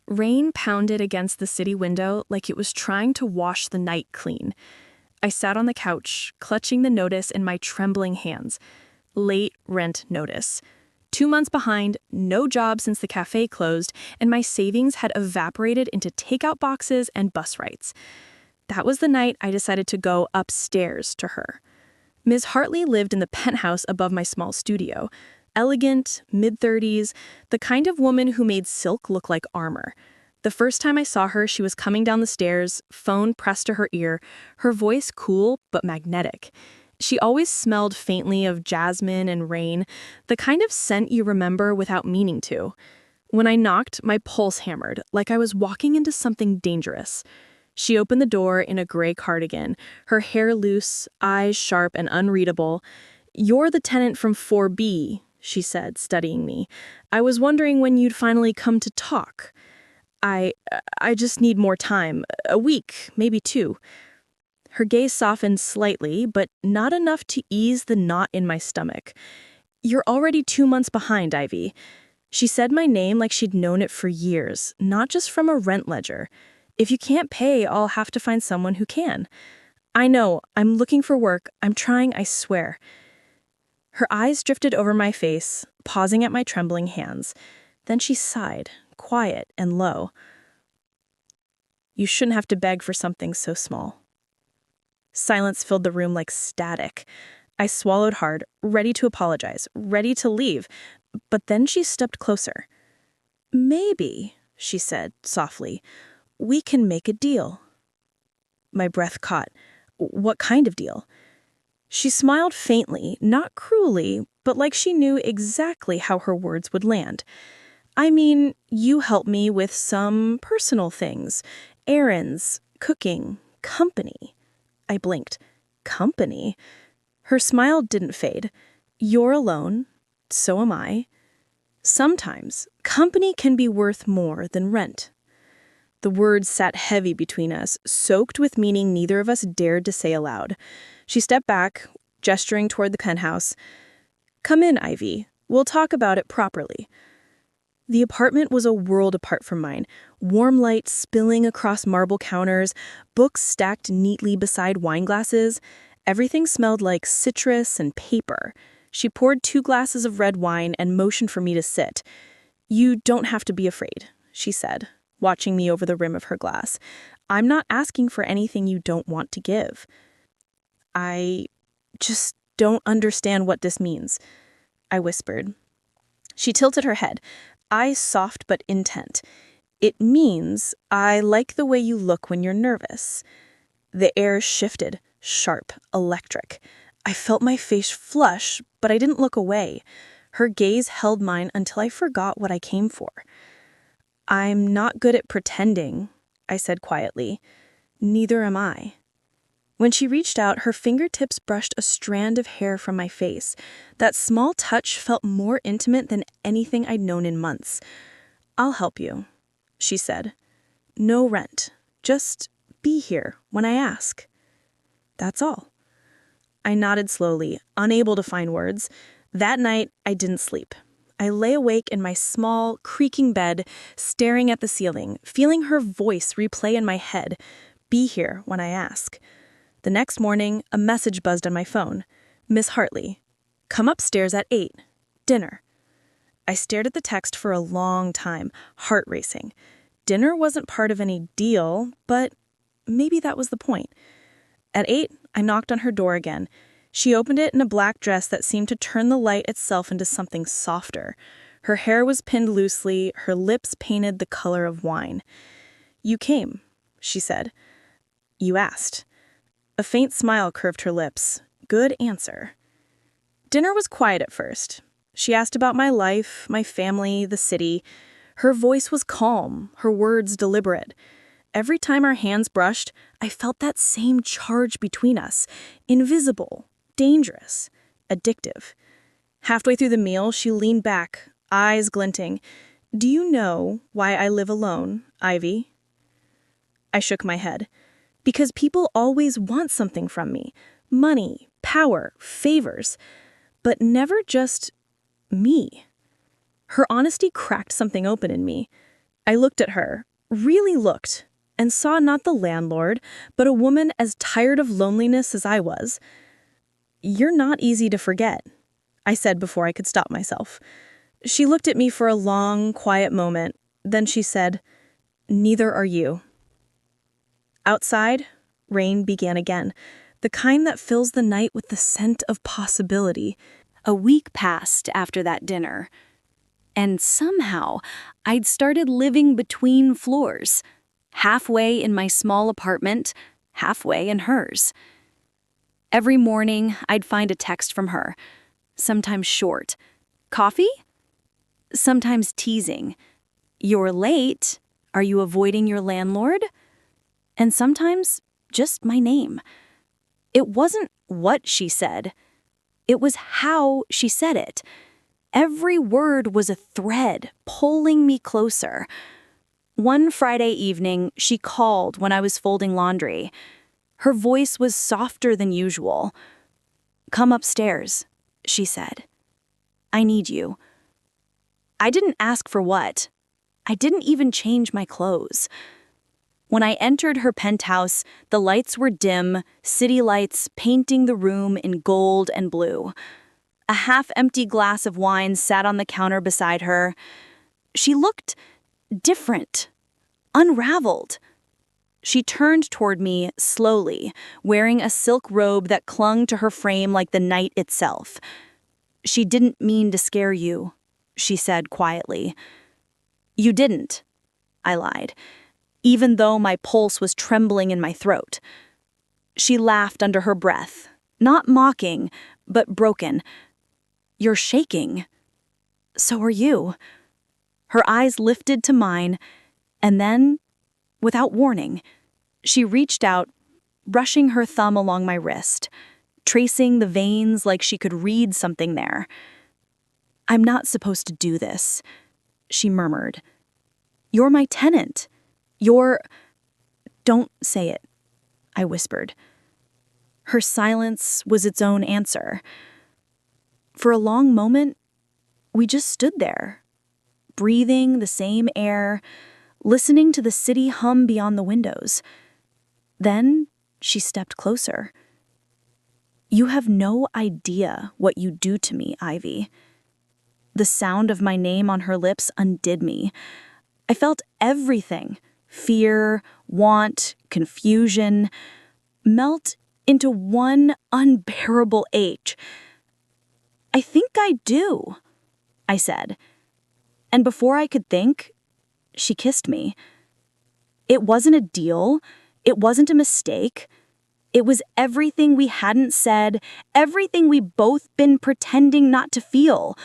Rain pounded against the city window like it was trying to wash the night clean. I sat on the couch, clutching the notice in my trembling hands. Late rent notice. 2 months behind, no job since the cafe closed, and my savings had evaporated into takeout boxes and bus rides. That was the night I decided to go upstairs to her. Ms. Hartley lived in the penthouse above my small studio. Elegant, mid-30s, the kind of woman who made silk look like armor. The first time I saw her, she was coming down the stairs, phone pressed to her ear, her voice cool but magnetic. She always smelled faintly of jasmine and rain, the kind of scent you remember without meaning to. When I knocked, my pulse hammered, like I was walking into something dangerous. She opened the door in a gray cardigan, her hair loose, eyes sharp and unreadable. "You're the tenant from 4B, she said, studying me. "I was wondering when you'd finally come to talk. I just need more time. A week, maybe 2. Her gaze softened slightly, but not enough to ease the knot in my stomach. "You're already 2 months behind, Ivy." She said my name like she'd known it for years, not just from a rent ledger. "If you can't pay, I'll have to find someone who can." "I know, I'm looking for work. I'm trying, I swear." Her eyes drifted over my face, pausing at my trembling hands. Then she sighed, quiet and low. "You shouldn't have to beg for something so small." Silence filled the room like static. I swallowed hard, ready to apologize, ready to leave. But then she stepped closer. "Maybe," she said softly, "we can make a deal." My breath caught. What kind of deal? She smiled faintly, not cruelly, but like she knew exactly how her words would land. "I mean, you help me with some personal things. Errands, cooking, company." I blinked. "Company?" Her smile didn't fade. "You're alone. So am I. Sometimes, company can be worth more than rent." The words sat heavy between us, soaked with meaning neither of us dared to say aloud. She stepped back, gesturing toward the penthouse. "Come in, Ivy. We'll talk about it properly." The apartment was a world apart from mine. Warm light spilling across marble counters, books stacked neatly beside wine glasses. Everything smelled like citrus and paper. She poured 2 glasses of red wine and motioned for me to sit. "You don't have to be afraid," she said, watching me over the rim of her glass. "I'm not asking for anything you don't want to give." "I just don't understand what this means," I whispered. She tilted her head, eyes soft but intent. "It means I like the way you look when you're nervous." The air shifted, sharp, electric. I felt my face flush, but I didn't look away. Her gaze held mine until I forgot what I came for. "I'm not good at pretending," I said quietly. "Neither am I." When she reached out, her fingertips brushed a strand of hair from my face. That small touch felt more intimate than anything I'd known in months. "I'll help you," she said. "No rent. Just be here when I ask. That's all." I nodded slowly, unable to find words. That night, I didn't sleep. I lay awake in my small, creaking bed, staring at the ceiling, feeling her voice replay in my head. "Be here when I ask." The next morning, a message buzzed on my phone. "Miss Hartley, come upstairs at 8. Dinner." I stared at the text for a long time, heart racing. Dinner wasn't part of any deal, but maybe that was the point. At 8, I knocked on her door again. She opened it in a black dress that seemed to turn the light itself into something softer. Her hair was pinned loosely, her lips painted the color of wine. "You came," she said. "You asked." A faint smile curved her lips. Good answer. Dinner was quiet at first. She asked about my life, my family, the city. Her voice was calm, her words deliberate. Every time our hands brushed, I felt that same charge between us. Invisible, dangerous, addictive. Halfway through the meal, she leaned back, eyes glinting. "Do you know why I live alone, Ivy?" I shook my head. "Because people always want something from me. Money, power, favors. But never just me." Her honesty cracked something open in me. I looked at her, really looked, and saw not the landlord, but a woman as tired of loneliness as I was. "You're not easy to forget," I said before I could stop myself. She looked at me for a long, quiet moment. Then she said, "Neither are you." Outside, rain began again, the kind that fills the night with the scent of possibility. A week passed after that dinner, and somehow I'd started living between floors, halfway in my small apartment, halfway in hers. Every morning, I'd find a text from her, sometimes short. "Coffee?" Sometimes teasing. "You're late. Are you avoiding your landlord?" And sometimes just my name. It wasn't what she said. It was how she said it. Every word was a thread pulling me closer. One Friday evening, she called when I was folding laundry. Her voice was softer than usual. "Come upstairs," she said. "I need you." I didn't ask for what. I didn't even change my clothes. When I entered her penthouse, the lights were dim, city lights painting the room in gold and blue. A half-empty glass of wine sat on the counter beside her. She looked different, unraveled. She turned toward me slowly, wearing a silk robe that clung to her frame like the night itself. "She didn't mean to scare you," she said quietly. "You didn't," I lied, even though my pulse was trembling in my throat. She laughed under her breath, not mocking, but broken. "You're shaking. So are you." Her eyes lifted to mine, and then, without warning, she reached out, brushing her thumb along my wrist, tracing the veins like she could read something there. "I'm not supposed to do this," she murmured. "You're my tenant. Don't say it," I whispered. Her silence was its own answer. For a long moment, we just stood there, breathing the same air, listening to the city hum beyond the windows. Then she stepped closer. "You have no idea what you do to me, Ivy." The sound of my name on her lips undid me. I felt everything, fear, want, confusion, melt into one unbearable ache. "I think I do," I said. And before I could think, she kissed me. It wasn't a deal. It wasn't a mistake. It was everything we hadn't said, everything we both been pretending not to feel.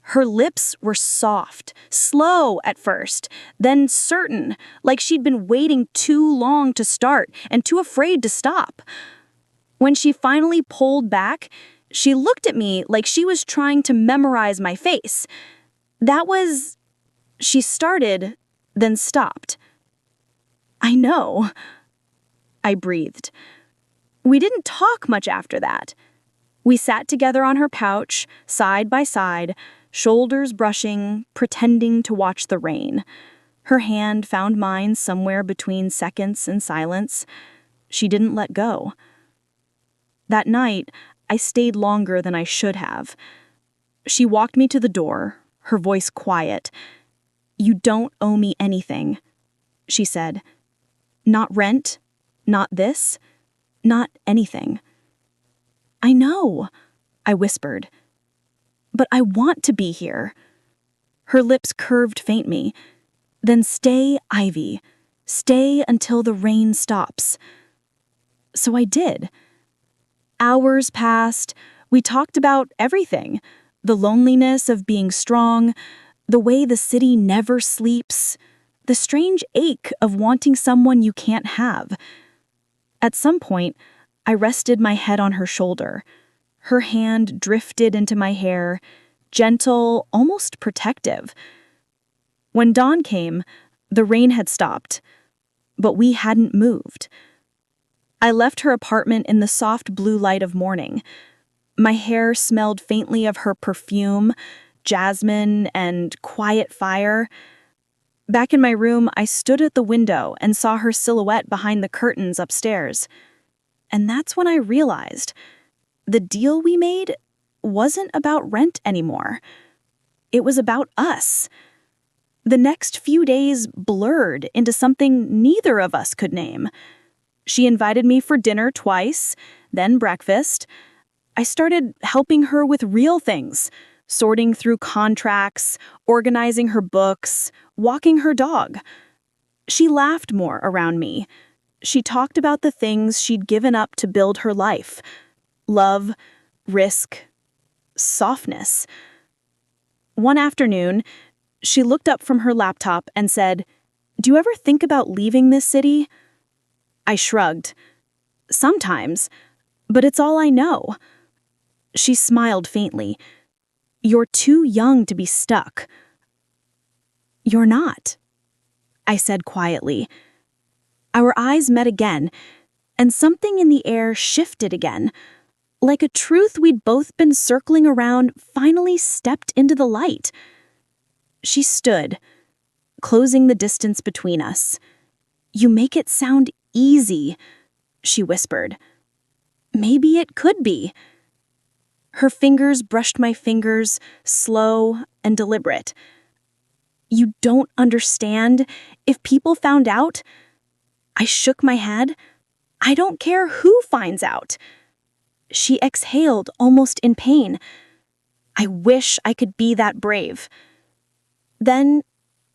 Her lips were soft, slow at first, then certain, like she'd been waiting too long to start and too afraid to stop. When she finally pulled back, she looked at me like she was trying to memorize my face. She started, then stopped. "I know," I breathed. We didn't talk much after that. We sat together on her couch, side by side, shoulders brushing, pretending to watch the rain. Her hand found mine somewhere between seconds and silence. She didn't let go. That night, I stayed longer than I should have. She walked me to the door, her voice quiet. "You don't owe me anything," she said. "Not rent, not this, not anything." "I know," I whispered. "But I want to be here." Her lips curved faintly. "Then stay, Ivy. Stay until the rain stops." So I did. Hours passed. We talked about everything. The loneliness of being strong, the way the city never sleeps, the strange ache of wanting someone you can't have. At some point, I rested my head on her shoulder. Her hand drifted into my hair, gentle, almost protective. When dawn came, the rain had stopped, but we hadn't moved. I left her apartment in the soft blue light of morning. My hair smelled faintly of her perfume, jasmine, and quiet fire. Back in my room, I stood at the window and saw her silhouette behind the curtains upstairs. And that's when I realized the deal we made wasn't about rent anymore. It was about us. The next few days blurred into something neither of us could name. She invited me for dinner twice, then breakfast. I started helping her with real things, sorting through contracts, organizing her books, walking her dog. She laughed more around me. She talked about the things she'd given up to build her life: love, risk, softness. One afternoon, she looked up from her laptop and said, "Do you ever think about leaving this city?" I shrugged. "Sometimes, but it's all I know." She smiled faintly. "You're too young to be stuck." "You're not," I said quietly. Our eyes met again, and something in the air shifted again. Like a truth we'd both been circling around finally stepped into the light. She stood, closing the distance between us. "You make it sound easy," she whispered. "Maybe it could be." Her fingers brushed my fingers, slow and deliberate. "You don't understand. If people found out..." I shook my head. "I don't care who finds out." She exhaled, almost in pain. "I wish I could be that brave." Then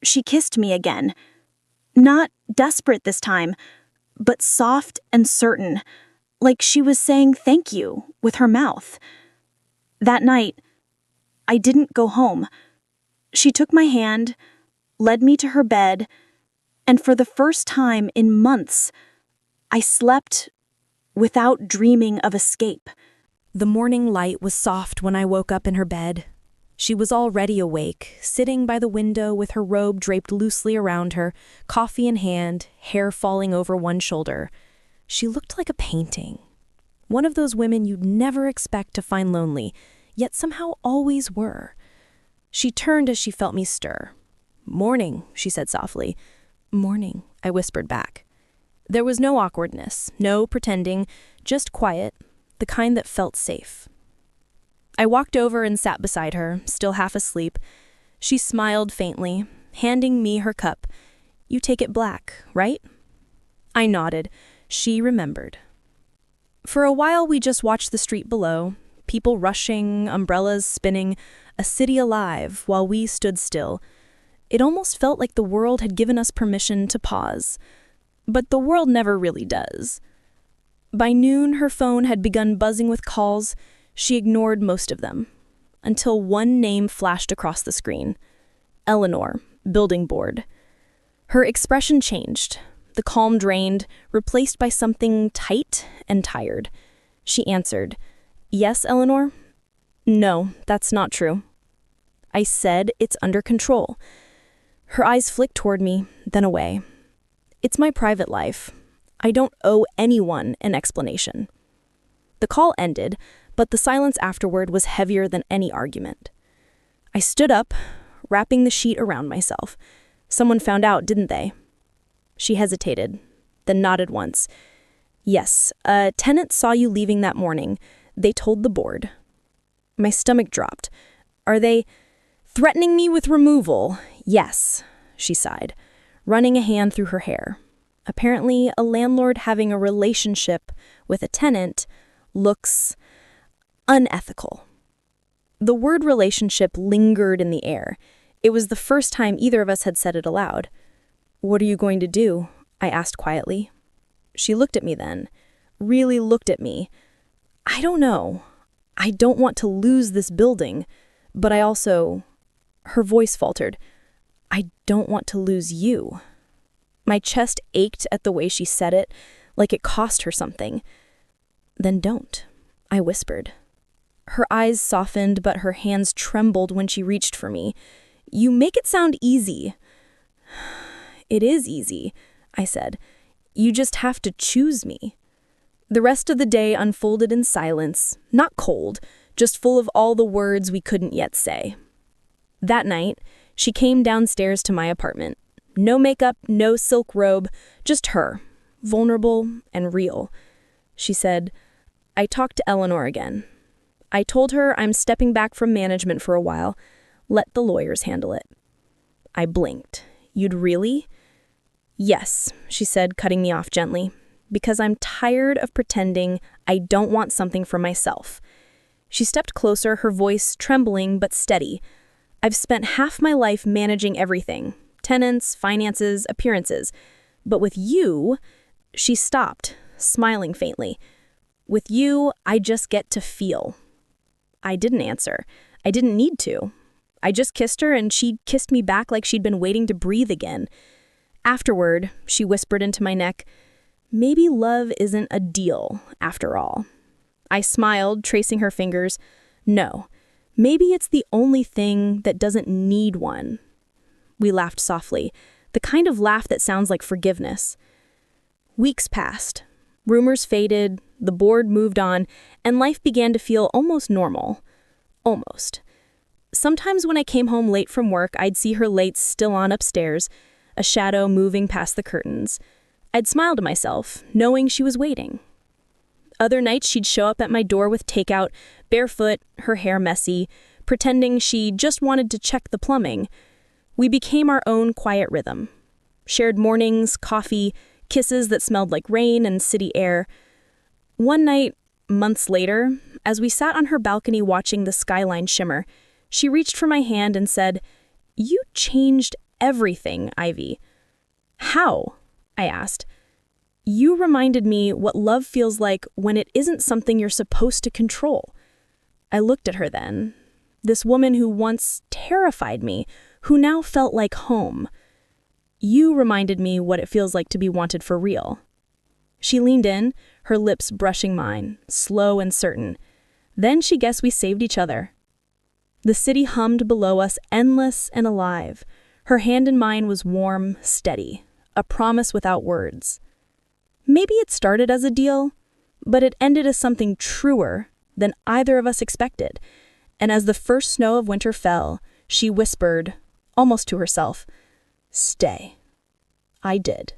she kissed me again. Not desperate this time, but soft and certain, like she was saying thank you with her mouth. That night, I didn't go home. She took my hand, led me to her bed, and for the first time in months, I slept without dreaming of escape. The morning light was soft when I woke up in her bed. She was already awake, sitting by the window with her robe draped loosely around her, coffee in hand, hair falling over one shoulder. She looked like a painting. One of those women you'd never expect to find lonely, yet somehow always were. She turned as she felt me stir. "Morning," she said softly. "Morning," I whispered back. There was no awkwardness, no pretending, just quiet, the kind that felt safe. I walked over and sat beside her, still half asleep. She smiled faintly, handing me her cup. "You take it black, right?" I nodded. She remembered. For a while, we just watched the street below, people rushing, umbrellas spinning, a city alive while we stood still. It almost felt like the world had given us permission to pause. But the world never really does. By noon, her phone had begun buzzing with calls. She ignored most of them, until one name flashed across the screen. Eleanor, building board. Her expression changed. The calm drained, replaced by something tight and tired. She answered, "Yes, Eleanor?" "No, that's not true." I said, "It's under control." Her eyes flicked toward me, then away. "It's my private life. I don't owe anyone an explanation." The call ended, but the silence afterward was heavier than any argument. I stood up, wrapping the sheet around myself. "Someone found out, didn't they?" She hesitated, then nodded once. "Yes, a tenant saw you leaving that morning. They told the board." My stomach dropped. "Are they threatening me with removal?" "Yes," she sighed, running a hand through her hair. Apparently, a landlord having a relationship with a tenant looks unethical. The word relationship lingered in the air. It was the first time either of us had said it aloud. "What are you going to do?" I asked quietly. She looked at me then, really looked at me. "I don't know. I don't want to lose this building, but I also..." Her voice faltered. "I don't want to lose you." My chest ached at the way she said it, like it cost her something. "Then don't," I whispered. Her eyes softened, but her hands trembled when she reached for me. "You make it sound easy." "It is easy," I said. "You just have to choose me." The rest of the day unfolded in silence, not cold, just full of all the words we couldn't yet say. That night, she came downstairs to my apartment. No makeup, no silk robe, just her, vulnerable and real. She said, "I talked to Eleanor again. I told her I'm stepping back from management for a while. Let the lawyers handle it." I blinked. "You'd really?" "Yes," she said, cutting me off gently, "because I'm tired of pretending I don't want something for myself." She stepped closer, her voice trembling but steady. "I've spent half my life managing everything, tenants, finances, appearances. But with you," she stopped, smiling faintly. "With you, I just get to feel." I didn't answer. I didn't need to. I just kissed her, and she kissed me back like she'd been waiting to breathe again. Afterward, she whispered into my neck, "Maybe love isn't a deal, after all." I smiled, tracing her fingers. "No, maybe it's the only thing that doesn't need one." We laughed softly, the kind of laugh that sounds like forgiveness. Weeks passed. Rumors faded, the board moved on, and life began to feel almost normal. Almost. Sometimes when I came home late from work, I'd see her lights still on upstairs, a shadow moving past the curtains. I'd smile to myself, knowing she was waiting. Other nights she'd show up at my door with takeout, barefoot, her hair messy, pretending she just wanted to check the plumbing. We became our own quiet rhythm. Shared mornings, coffee, kisses that smelled like rain and city air. One night, months later, as we sat on her balcony watching the skyline shimmer, she reached for my hand and said, "You changed everything, Ivy." "How?" I asked. "You reminded me what love feels like when it isn't something you're supposed to control." I looked at her then. This woman who once terrified me, who now felt like home. "You reminded me what it feels like to be wanted for real." She leaned in, her lips brushing mine, slow and certain. Then she guessed we saved each other. The city hummed below us, endless and alive. Her hand in mine was warm, steady, a promise without words. Maybe it started as a deal, but it ended as something truer than either of us expected. And as the first snow of winter fell, she whispered, almost to herself, "Stay." I did.